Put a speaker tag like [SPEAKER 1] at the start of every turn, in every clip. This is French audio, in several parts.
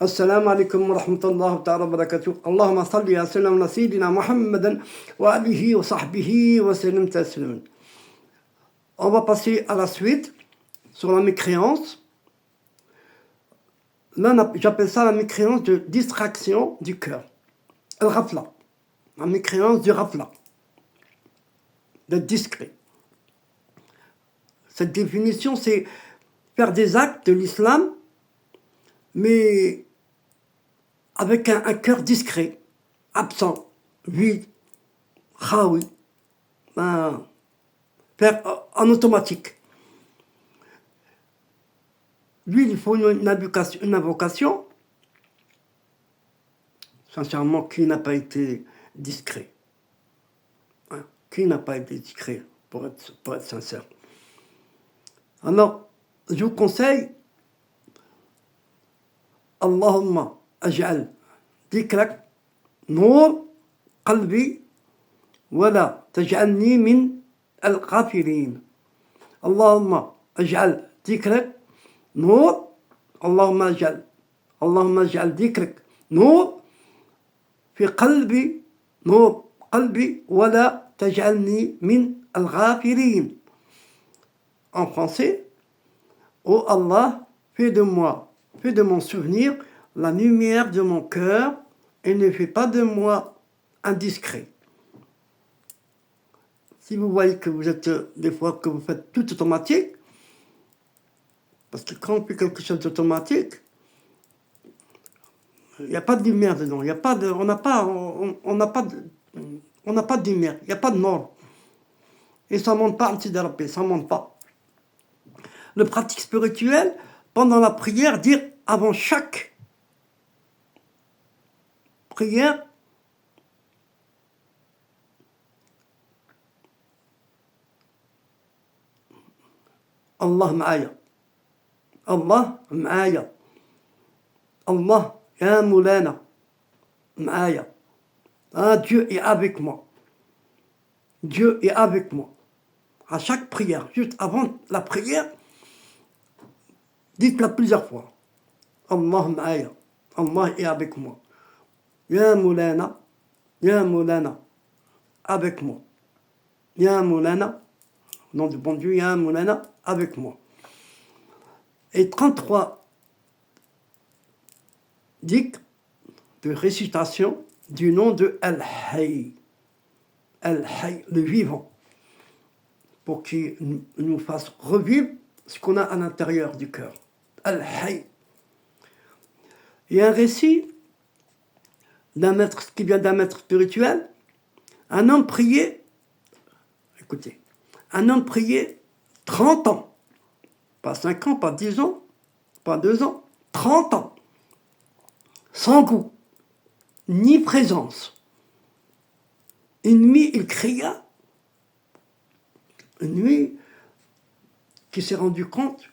[SPEAKER 1] السلام عليكم ورحمة الله تعالى وبركاته. اللهم صل على سيدنا محمد وآله وصحبه وسلم تسليما. On va passer à la suite sur la mécréance. Là, j'appelle ça la mécréance de distraction du cœur. Al-ghafla. La mécréance du ghafla. D'être discret. Cette définition, c'est faire des actes de l'islam, mais avec un cœur discret, absent, vide, khawi, faire en automatique. Lui, il faut une invocation. Sincèrement, qui n'a pas été discret? Qui n'a pas été discret, pour être sincère? Alors, je vous conseille Allahumma aj'al dhikrak nour qalbi wala taj'alni min al-ghafilin. Allahumma aj'al dhikrak nour, Allahumma aj'al dhikrak nour fi qalbi, nour qalbi wala taj'alni min al-ghafilin. En français, ô Allah, fais de mon souvenir la lumière de mon cœur et ne fais pas de moi indiscret. Si vous voyez que vous êtes, des fois, que vous faites tout automatique, parce que quand on fait quelque chose d'automatique, il n'y a pas de lumière dedans, on n'a pas de lumière, il n'y a pas de mort. Et ça ne monte pas anti-dérapé, ça ne monte pas. Le pratique spirituel, pendant la prière, dire avant chaque prière, Allah ma'aya, Allah ma'aya, Allah ya moulana ma'aya. Ah, Dieu est avec moi. Dieu est avec moi. À chaque prière, juste avant la prière, dites-la plusieurs fois. Allah ma'aya, Allah est avec moi. Ya moulana, avec moi. Ya moulana, nom du bon Dieu, Ya moulana, avec moi. Et 33 dhikr de récitation du nom de Al-Hayy. Al-Hayy, le vivant. Pour qu'il nous fasse revivre ce qu'on a à l'intérieur du cœur. Al-Hayy. Il y a un récit qui vient d'un maître spirituel. Un homme priait, écoutez, un homme priait 30 ans. Pas 5 ans, pas 10 ans, pas 2 ans, 30 ans. Sans goût, ni présence. Une nuit, il cria. Une nuit, qui s'est rendu compte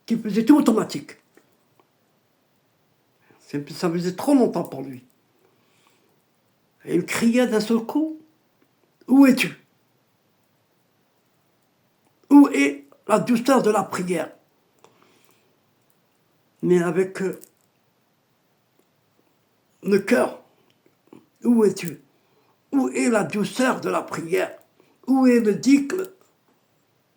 [SPEAKER 1] qu'il faisait tout automatique. Ça faisait trop longtemps pour lui. Et il cria d'un seul coup, où es-tu? Où est la douceur de la prière? Mais avec le cœur, où es-tu? Où est la douceur de la prière? Où est le dhikr?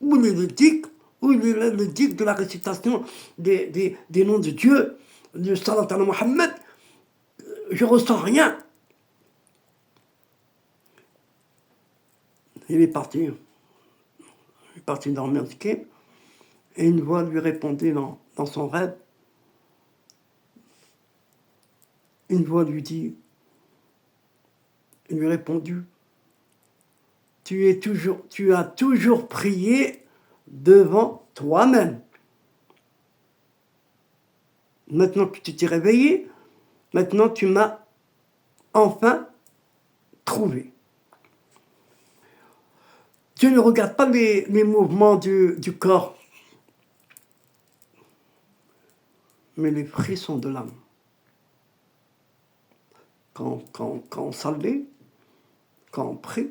[SPEAKER 1] Où est le dhikr? Où est le dhikr de la récitation des noms de Dieu, du salat ala Muhammad? Je ressens rien. Il est parti dormir et une voix lui répondait dans son rêve. Une voix lui répondu, tu as toujours prié devant toi-même. Maintenant que tu t'es réveillé, maintenant tu m'as enfin trouvé. Dieu ne regarde pas les mouvements du corps, mais les frissons de l'âme. Quand on s'allait, quand on prie,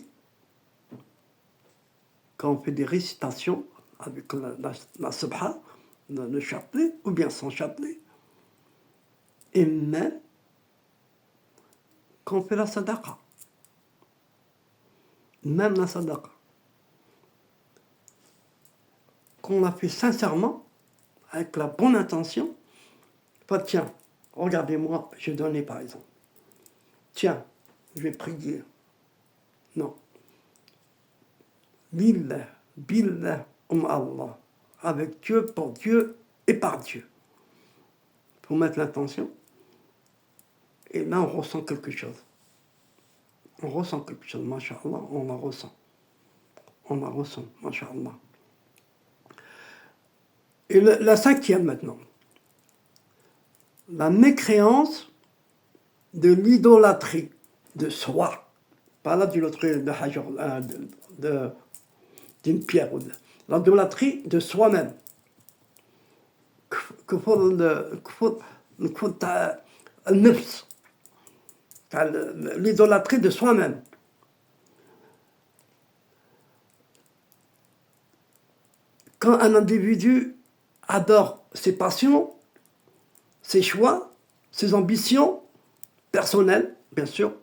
[SPEAKER 1] quand on fait des récitations avec la subha, le chapelet, ou bien sans chapelet. Et même quand on fait la sadaqa. Même la sadaqa. Qu'on l'a fait sincèrement, avec la bonne intention, pas tiens, regardez-moi, j'ai donné par exemple. Tiens, je vais prier. Non. Billah, billah, Allah. Avec Dieu, pour Dieu et par Dieu. Il faut mettre l'intention. Et là, on ressent quelque chose. On ressent quelque chose, masha'Allah, on la ressent. On la ressent, masha'Allah. Et la cinquième maintenant. La mécréance de l'idolâtrie de soi. Pas l'idolâtrie de hajar, d'une pierre. L'idolâtrie de soi-même. L'idolâtrie de soi-même. Quand un individu adore ses passions, ses choix, ses ambitions personnelles, bien sûr,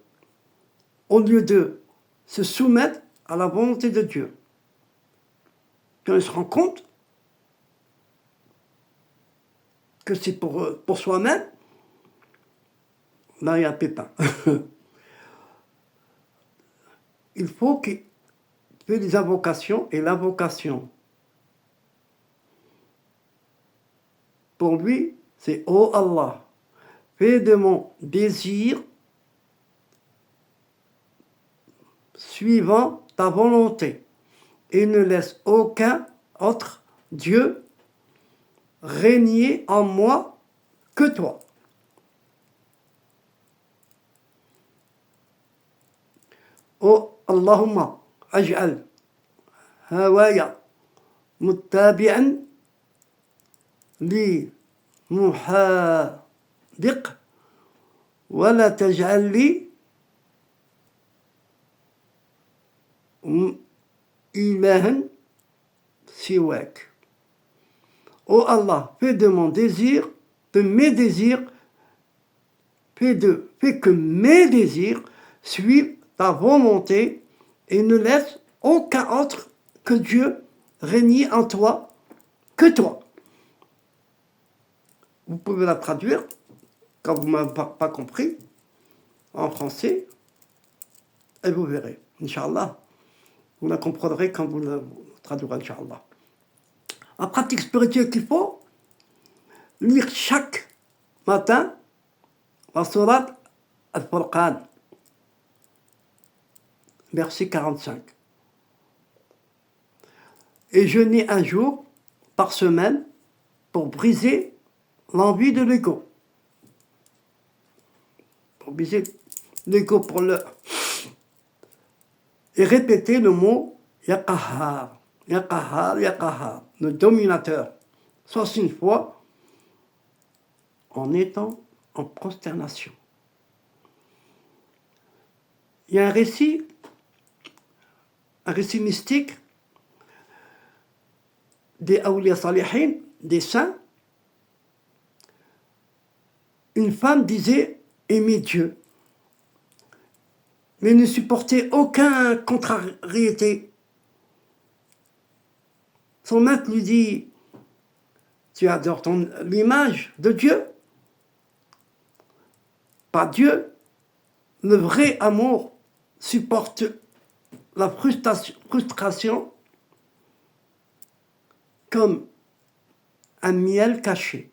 [SPEAKER 1] au lieu de se soumettre à la volonté de Dieu. Quand il se rend compte que c'est pour soi-même, là il y a un pépin. Il faut qu'il fait des invocations, et l'invocation, pour lui, c'est « Oh Allah, fais de mon désir suivant ta volonté et ne laisse aucun autre Dieu régner en moi que toi. » Oh Allahumma aj'al hawaya muttabi'an li muhadiq wa la taj'al li ilahan siwak. Oh Allah, fais de mon désir, de mes désirs, fais que mes désirs suivent ta volonté et ne laisse aucun autre que Dieu régner en toi que toi. Vous pouvez la traduire, quand vous ne m'avez pas compris, en français, et vous verrez, Inch'Allah. Vous la comprendrez quand vous la traduirez, Inch'Allah. En pratique spirituelle qu'il faut, lire chaque matin la sourate Al-Furqan, verset 45. Et jeûner un jour par semaine pour briser l'envie de l'ego. Pour briser l'ego, et répéter le mot Yaqahar, Yaqahar, Yaqahar, le dominateur, 60 fois en étant en prosternation. Il y a un récit mystique des awliya salihin, des saints. Une femme disait aimer Dieu, mais ne supportait aucune contrariété. Son maître lui dit, tu adores l'image de Dieu, pas Dieu. Le vrai amour supporte la frustration comme un miel caché.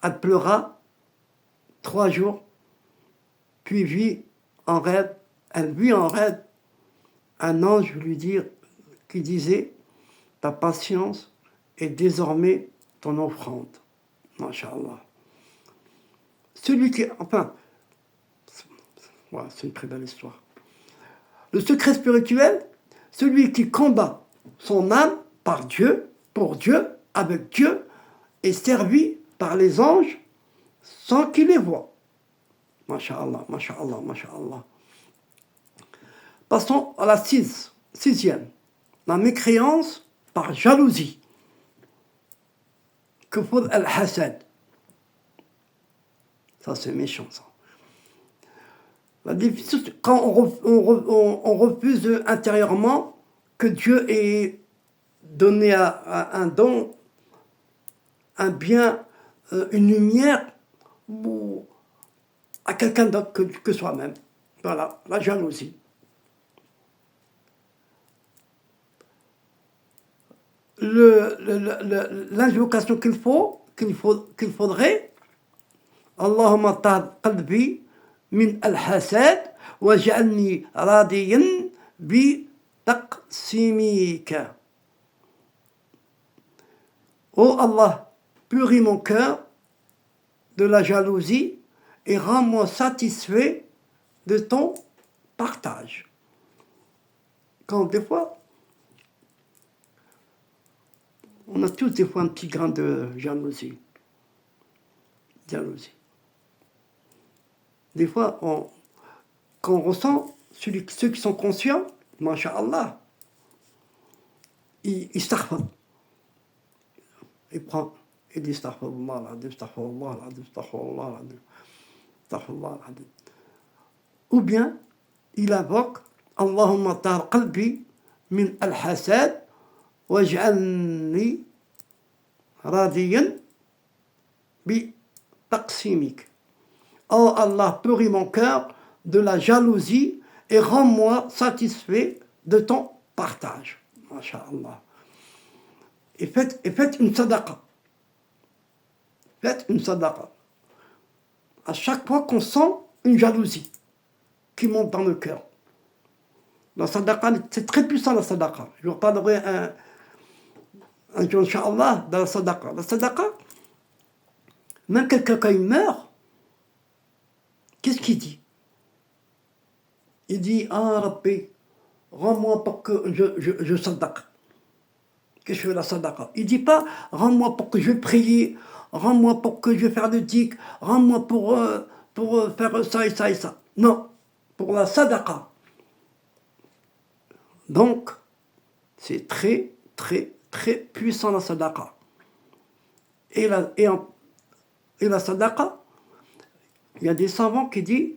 [SPEAKER 1] Elle pleura 3 jours, puis elle vit en rêve un ange qui disait « Ta patience est désormais ton offrande. » Masha'Allah. Voilà, c'est une très belle histoire. Le secret spirituel, celui qui combat son âme par Dieu, pour Dieu, avec Dieu, est servi par les anges sans qu'il les voie. Masha'Allah, Masha'Allah, Masha'Allah. Passons à la sixième. La mécréance par jalousie. كفر الحسد. Ça, c'est méchant, ça. La difficulté, quand on refuse intérieurement que Dieu ait donné un don, un bien, une lumière à quelqu'un d'autre que soi-même. Voilà, la jalousie. L'invocation qu'il faudrait, Allahumma tahhir qalbi min al-hasad waj'alni radiyan bi taqsimika. Oh Allah, purifie mon cœur de la jalousie et rends-moi satisfait de ton partage. Quand des fois, on a tous des fois un petit grain de jalousie. Des fois, quand on ressent, ceux qui sont conscients, masha'Allah, ils starfent. Il dit astaghfirullah al-azim, astaghfirullah al-azim, astaghfirullah al-azim, astaghfirullah al-azim. Ou bien, il invoque Allahumma tahhir qalbi min al-hasad waj'alni radiyan bi taqsimik. Oh Allah, purifie mon cœur de la jalousie et rends-moi satisfait de ton partage. Masha'Allah. Et faites une sadaqa. Faites une sadaqa. À chaque fois qu'on sent une jalousie qui monte dans le cœur. La sadaqa, c'est très puissant la sadaqa. Je vous reparlerai un jour, Inch'Allah, de la sadaqa. La sadaqa, même quelqu'un quand il meurt, qu'est-ce qu'il dit? Il dit, ah Rabbi, rends-moi pour que je sadaqa. Que je fais la sadaqa. Il ne dit pas, rends-moi pour que je prie, rends-moi pour que je fasse le dik, rends-moi pour faire ça et ça et ça. Non, pour la sadaqa. Donc, c'est très, très, très puissant la sadaqa. Et la sadaqa, il y a des savants qui disent,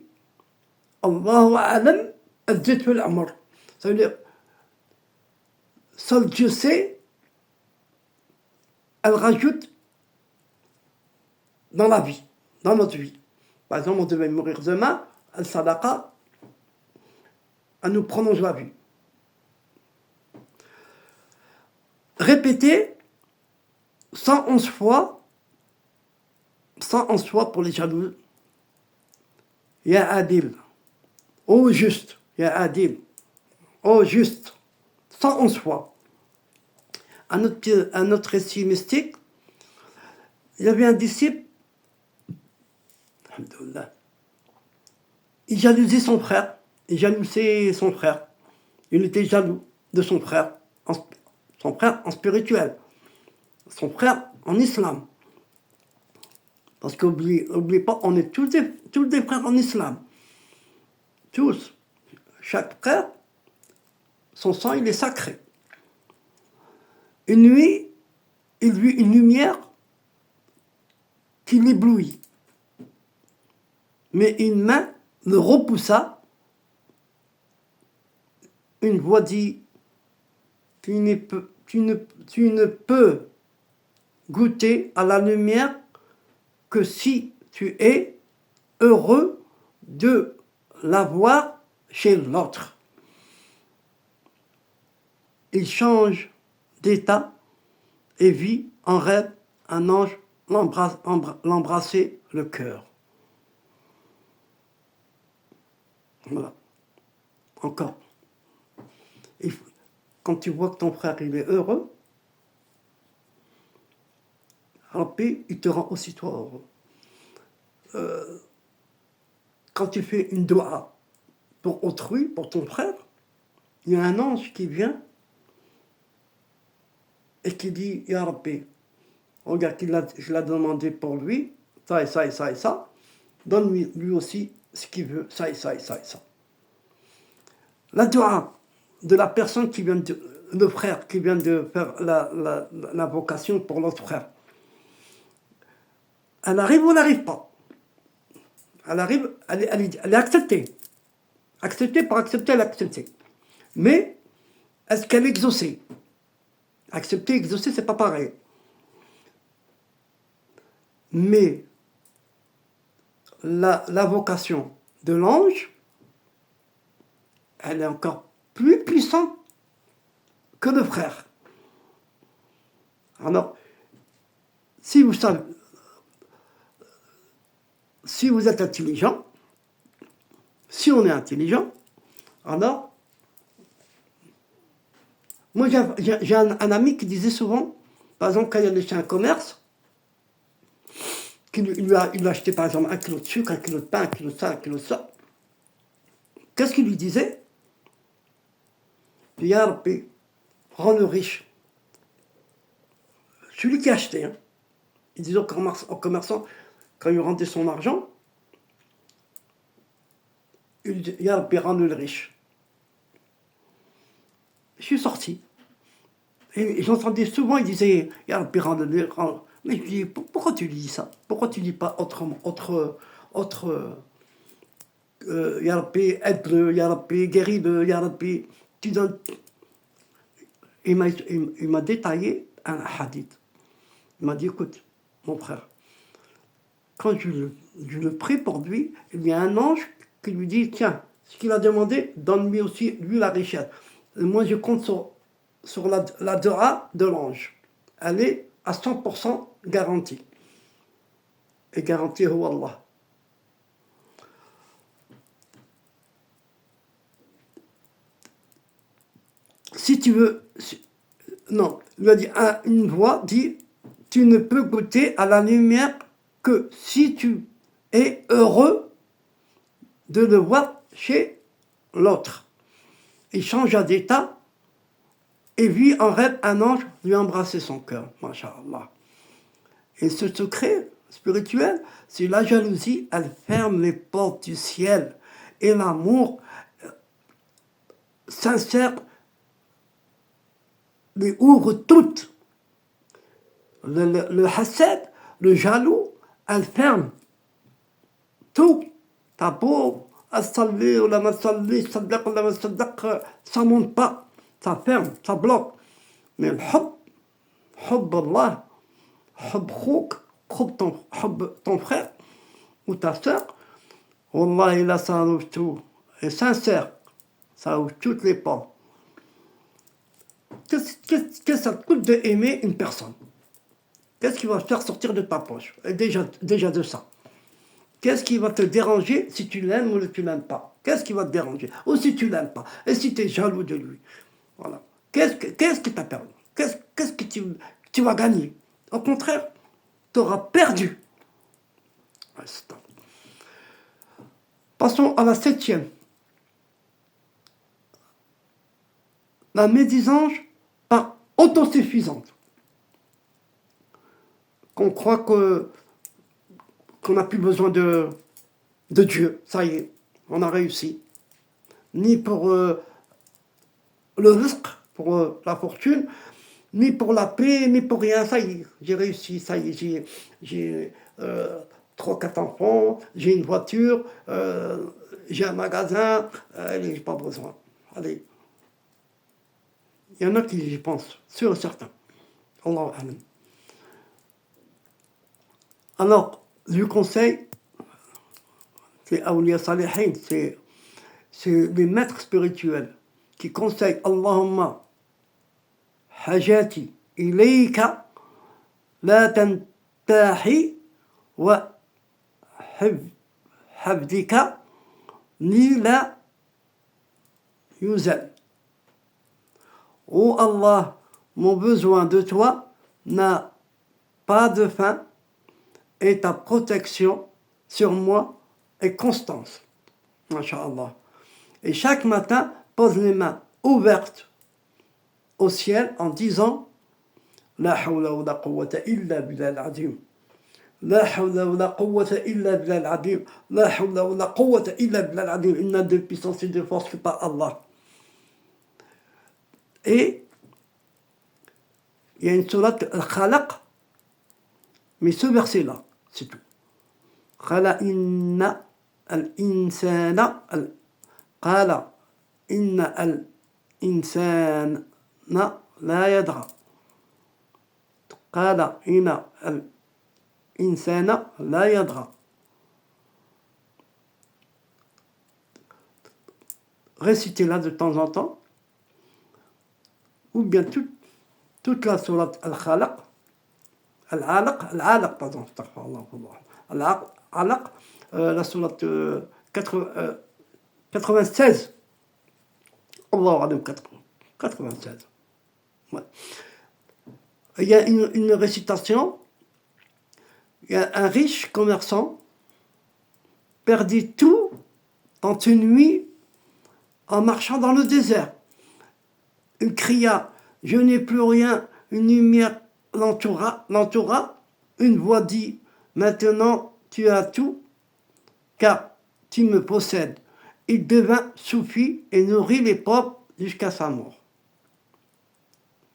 [SPEAKER 1] Allahu a'lam al-zid fil amr. Ça veut dire, seul Dieu sait, elle rajoute dans la vie, dans notre vie. Par exemple, on devait mourir demain, al-sadaqa, elle nous prolonge la vie. Répétez 111 fois pour les jaloux. Ya Adil, ô juste, Ya Adil, ô juste, 111 fois. Un autre récit mystique, il y avait un disciple, alhamdoulilah, il jalousiait son frère, il était jaloux de son frère en spirituel, son frère en islam. Parce qu'oubliez pas, on est tous des frères en islam. Tous. Chaque frère, son sang, il est sacré. Une nuit, il vit une lumière qui l'éblouit. Mais une main le repoussa. Une voix dit, tu ne peux goûter à la lumière que si tu es heureux de la voir chez l'autre. Il change d'état et vit en rêve un ange l'embrasser le cœur. Voilà. Encore. Quand tu vois que ton frère il est heureux, Rabbi, il te rend aussi toi heureux. Quand tu fais une doua pour autrui, pour ton frère, il y a un ange qui vient et qui dit, Ya Rabbi, regarde, je l'ai demandé pour lui, ça et ça et ça et ça, donne-lui lui aussi ce qu'il veut, ça et ça et ça et ça. La doua de la personne qui vient le frère qui vient de faire l'invocation pour l'autre frère. Elle arrive ou elle n'arrive pas. Elle arrive, elle est acceptée. Acceptée par accepter, elle est acceptée. Mais, est-ce qu'elle est exaucée? Accepter, exaucer, c'est pas pareil. Mais, la vocation de l'ange, elle est encore plus puissante que le frère. Alors, si vous savez, si vous êtes intelligent, si on est intelligent, alors, moi j'ai un ami qui disait souvent, par exemple, quand il allait chez un commerce, il a acheté par exemple 1 kilo de sucre, 1 kilo de pain, 1 kilo de ça, 1 kilo de ça. Qu'est-ce qu'il lui disait? Ya Rabbi, rends-le riche. Celui qui a acheté, hein. Il disait au commerçant, quand il rendait son argent, il dit, Ya Rabbi, rends-le riche. Je suis sorti. Et j'entendais souvent, il disait, Ya Rabbi, rends-le. Mais je lui dis, pourquoi tu lui dis ça? Pourquoi tu ne dis pas autrement, Ya Rabbi, aide-le, Ya Rabbi, guéris-le, Ya Rabbi. Tu donnes. Il m'a détaillé un hadith. Il m'a dit, écoute, mon frère, quand je le prie pour lui, il y a un ange qui lui dit, tiens, ce qu'il a demandé, donne-lui aussi, lui, la richesse. Et moi, je compte sur la dua de l'ange. Elle est à 100% garantie. Et garantie, oh Allah. Si tu veux... non, il a dit, une voix dit, tu ne peux goûter à la lumière que si tu es heureux de le voir chez l'autre. Il changea d'état et vit en rêve un ange lui embrasser son cœur. Masha'Allah. Et ce secret spirituel, c'est la jalousie, elle ferme les portes du ciel. Et l'amour sincère les ouvre toutes. Le hasad, le jaloux, elle ferme tout. T'as beau as-salli ou la masalli, saddaq ou la masaddaq, ça monte pas, ça ferme, ça bloque. Mais le hub Allah, hub khouk, hub ton frère ou ta soeur, Wallah, là, ça ouvre tout. Et sincère, ça ouvre toutes les portes. Qu'est-ce que ça te coûte d'aimer une personne? Qu'est-ce qui va te faire sortir de ta poche? Et déjà de ça. Qu'est-ce qui va te déranger si tu l'aimes ou tu l'aimes pas? Qu'est-ce qui va te déranger? Ou si tu l'aimes pas? Et si tu es jaloux de lui? Voilà. Qu'est-ce que tu as perdu? Qu'est-ce que tu vas gagner? Au contraire, tu auras perdu. Passons à la 7e. La médisance par autosuffisante. Qu'on croit qu'on n'a plus besoin de Dieu. Ça y est, on a réussi. Ni pour le risque, pour la fortune, ni pour la paix, ni pour rien. Ça y est, j'ai réussi. Ça y est, j'ai 3-4 enfants, j'ai une voiture, j'ai un magasin. Allez, j'ai pas besoin. Allez. Il y en a qui y pensent, sûr et certain. Allahu Amen. Alors, je conseille, c'est Awliya Salihin, c'est les maîtres spirituels qui conseillent Allahumma hajati ilayka la tantahi wa habdika ni la yuzal. Oh Allah, mon besoin de toi n'a pas de fin et ta protection sur moi est constante. Masha'Allah. Et chaque matin, pose les mains ouvertes au ciel en disant La hawla wa la quwwata illa billah al-azim. La hawla wa la quwwata illa billah al-azim. La hawla wa la quwwata illa billah al-azim. Il n'a de puissance et de force que par Allah. Et il y a une sourate Al-Khalaq, mais ce verset-là, c'est tout. قال إن الإنسان قال إن الإنسان لا يطغى قال إن الإنسان لا يطغى. Récitez-la de temps en temps, ou bien toute la sourate Al-Khalaq, Al-Alaq, pardon, Al-Alaq, la sourate 96. Allahu Alam, 96. Ouais. Il y a une récitation, il y a un riche commerçant perdit tout dans une nuit en marchant dans le désert. Il cria, je n'ai plus rien, une lumière l'entoura, une voix dit, maintenant tu as tout, car tu me possèdes. Il devint soufi et nourrit les pauvres jusqu'à sa mort.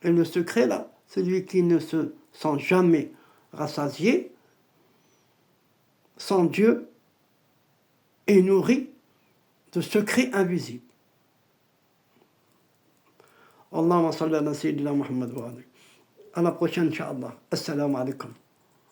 [SPEAKER 1] Et le secret là, celui qui ne se sent jamais rassasié, sans Dieu, est nourri de secrets invisibles. Allahumma salli ala sayyidina Muhammad wa ali. À la prochaine, Inch'Allah. Assalamu alaikum.